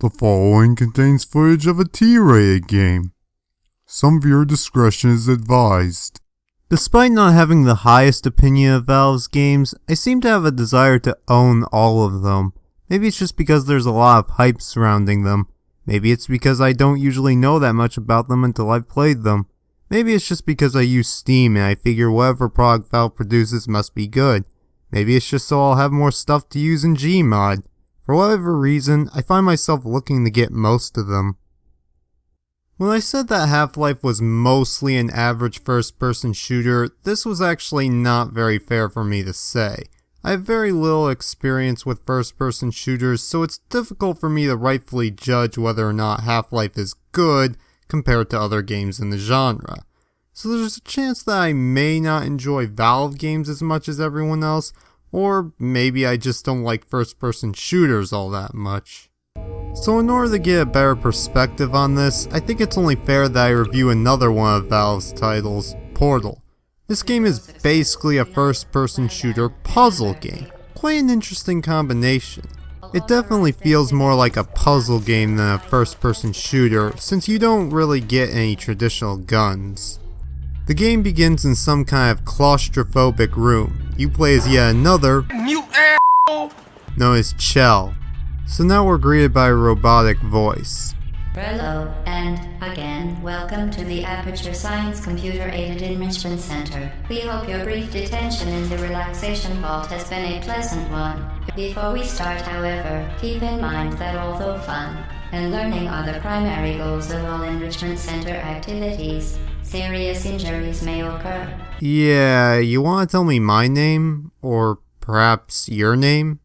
The following contains footage of a T-rated game. Some viewer discretion is advised. Despite not having the highest opinion of Valve's games, I seem to have a desire to own all of them. Maybe it's just because there's a lot of hype surrounding them. Maybe it's because I don't usually know that much about them until I've played them. Maybe it's just because I use Steam and I figure whatever product Valve produces must be good. Maybe it's just so I'll have more stuff to use in Gmod. For whatever reason, I find myself looking to get most of them. When I said that Half-Life was mostly an average first-person shooter, this was actually not very fair for me to say. I have very little experience with first-person shooters, so it's difficult for me to rightfully judge whether or not Half-Life is good compared to other games in the genre. So there's a chance that I may not enjoy Valve games as much as everyone else, or maybe I just don't like first-person shooters all that much. So in order to get a better perspective on this, I think it's only fair that I review another one of Valve's titles, Portal. This game is basically a first-person shooter puzzle game. Quite an interesting combination. It definitely feels more like a puzzle game than a first-person shooter, since you don't really get any traditional guns. The game begins in some kind of claustrophobic room. You play as yet another known as Chell. So now we're greeted by a robotic voice. Hello, and again, welcome to the Aperture Science Computer-Aided Enrichment Center. We hope your brief detention in the relaxation vault has been a pleasant one. Before we start, however, keep in mind that although fun and learning are the primary goals of all Enrichment Center activities, serious injuries may occur. Yeah, you want to tell me my name? Or perhaps your name?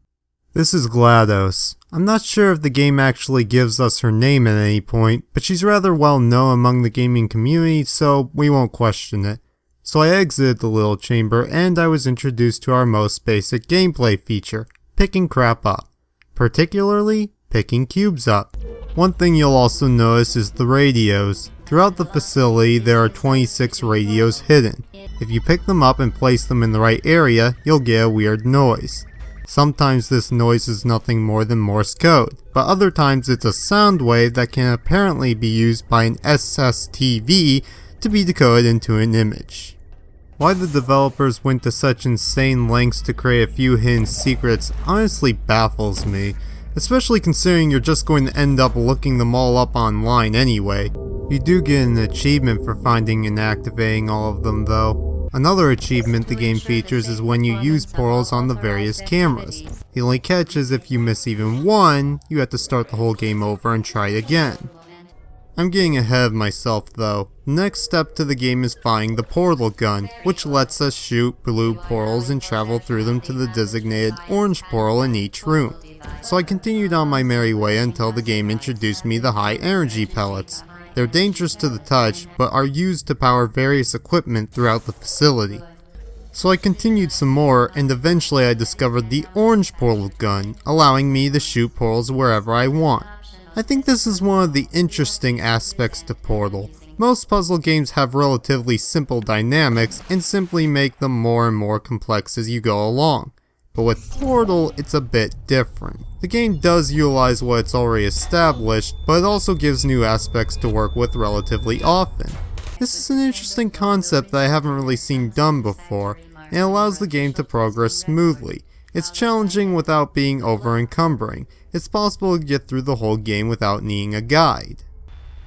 This is GLaDOS. I'm not sure if the game actually gives us her name at any point, but she's rather well known among the gaming community, so we won't question it. So I exited the little chamber and I was introduced to our most basic gameplay feature, picking crap up. Particularly, picking cubes up. One thing you'll also notice is the radios. Throughout the facility, there are 26 radios hidden. If you pick them up and place them in the right area, you'll get a weird noise. Sometimes this noise is nothing more than Morse code, but other times it's a sound wave that can apparently be used by an SSTV to be decoded into an image. Why the developers went to such insane lengths to create a few hidden secrets honestly baffles me, especially considering you're just going to end up looking them all up online anyway. You do get an achievement for finding and activating all of them though. Another achievement the game features is when you use portals on the various cameras. The only catch is if you miss even one, you have to start the whole game over and try again. I'm getting ahead of myself though. The next step to the game is finding the portal gun, which lets us shoot blue portals and travel through them to the designated orange portal in each room. So I continued on my merry way until the game introduced me the high energy pellets. They're dangerous to the touch, but are used to power various equipment throughout the facility. So I continued some more, and eventually I discovered the orange portal gun, allowing me to shoot portals wherever I want. I think this is one of the interesting aspects to Portal. Most puzzle games have relatively simple dynamics, and simply make them more and more complex as you go along. But with Portal, it's a bit different. The game does utilize what it's already established, but it also gives new aspects to work with relatively often. This is an interesting concept that I haven't really seen done before, and it allows the game to progress smoothly. It's challenging without being over-encumbering. It's possible to get through the whole game without needing a guide.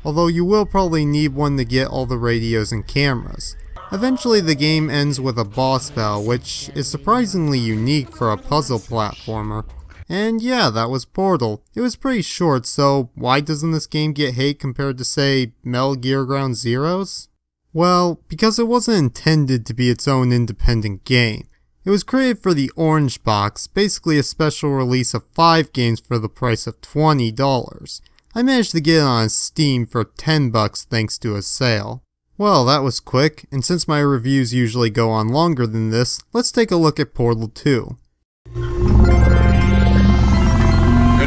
Although you will probably need one to get all the radios and cameras. Eventually the game ends with a boss battle, which is surprisingly unique for a puzzle platformer. And yeah, that was Portal. It was pretty short, so why doesn't this game get hate compared to, say, Metal Gear Ground Zeroes? Well, because it wasn't intended to be its own independent game. It was created for the Orange Box, basically a special release of 5 games for the price of $20. I managed to get it on Steam for $10 thanks to a sale. Well, that was quick, and since my reviews usually go on longer than this, let's take a look at Portal 2. Good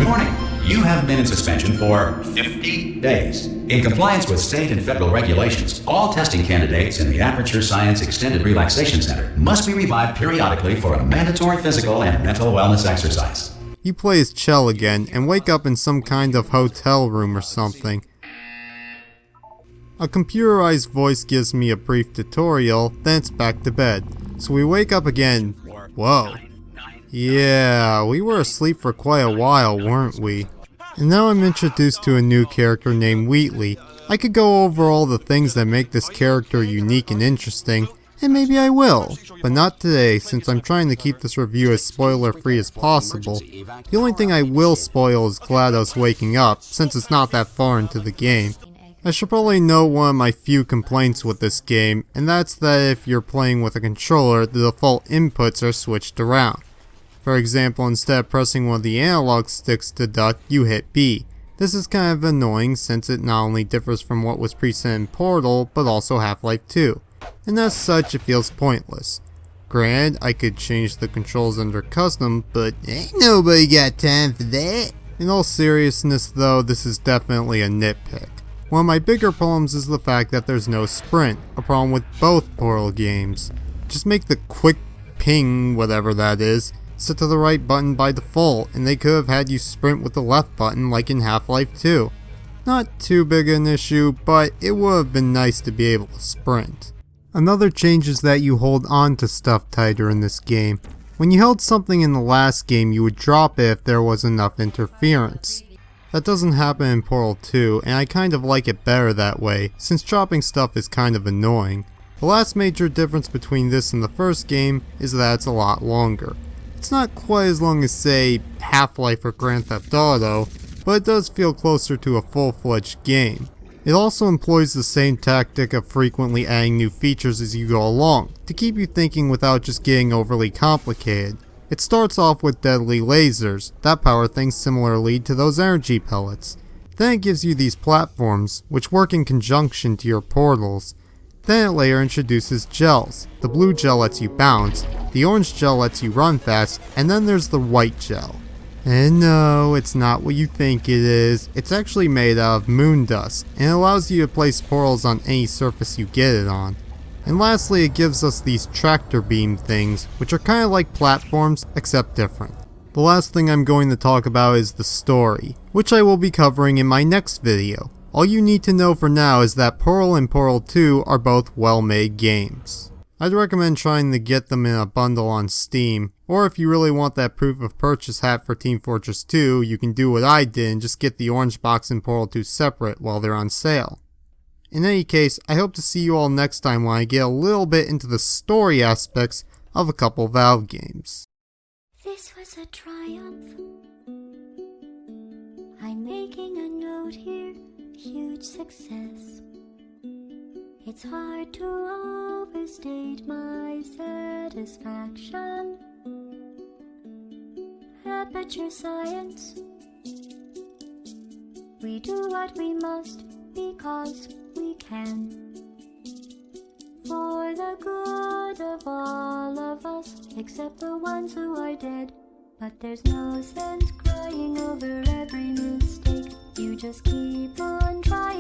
morning. You have been in suspension for 50 days. In compliance with state and federal regulations, all testing candidates in the Aperture Science Extended Relaxation Center must be revived periodically for a mandatory physical and mental wellness exercise. you play as Chell again and wake up in some kind of hotel room or something. A computerized voice gives me a brief tutorial, then it's back to bed. So we wake up again. Whoa. Yeah, we were asleep for quite a while, weren't we? And now I'm introduced to a new character named Wheatley. I could go over all the things that make this character unique and interesting, and maybe I will, but not today since I'm trying to keep this review as spoiler free as possible. The only thing I will spoil is GLaDOS waking up, since it's not that far into the game. I should probably note one of my few complaints with this game, and that's that if you're playing with a controller, the default inputs are switched around. For example, instead of pressing one of the analog sticks to duck, you hit B. This is kind of annoying since it not only differs from what was preset in Portal, but also Half-Life 2. And as such, it feels pointless. Granted, I could change the controls under custom, but ain't nobody got time for that. In all seriousness though, this is definitely a nitpick. One of my bigger problems is the fact that there's no sprint, a problem with both Portal games. Just make the quick ping, whatever that is, set to the right button by default, and they could have had you sprint with the left button like in Half-Life 2. Not too big an issue, but it would have been nice to be able to sprint. Another change is that you hold on to stuff tighter in this game. When you held something in the last game, you would drop it if there was enough interference. That doesn't happen in Portal 2, and I kind of like it better that way, since dropping stuff is kind of annoying. The last major difference between this and the first game is that it's a lot longer. It's not quite as long as, say, Half-Life or Grand Theft Auto, but it does feel closer to a full-fledged game. It also employs the same tactic of frequently adding new features as you go along, to keep you thinking without just getting overly complicated. It starts off with deadly lasers, that power things similarly to those energy pellets. Then it gives you these platforms, which work in conjunction to your portals. Then it later introduces gels. The blue gel lets you bounce, the orange gel lets you run fast, and then there's the white gel. And no, it's not what you think it is. It's actually made out of moon dust, and it allows you to place portals on any surface you get it on. And lastly, it gives us these tractor beam things, which are kind of like platforms, except different. The last thing I'm going to talk about is the story, which I will be covering in my next video. All you need to know for now is that Portal and Portal 2 are both well-made games. I'd recommend trying to get them in a bundle on Steam, or if you really want that proof of purchase hat for Team Fortress 2, you can do what I did and just get the orange box and Portal 2 separate while they're on sale. In any case, I hope to see you all next time when I get a little bit into the story aspects of a couple Valve games. This was a triumph. I'm making a note here, huge success. It's hard to overstate my satisfaction. Aperture Science. We do what we must because we can. For the good of all of us, except the ones who are dead. But there's no sense crying over every mistake. You just keep on trying.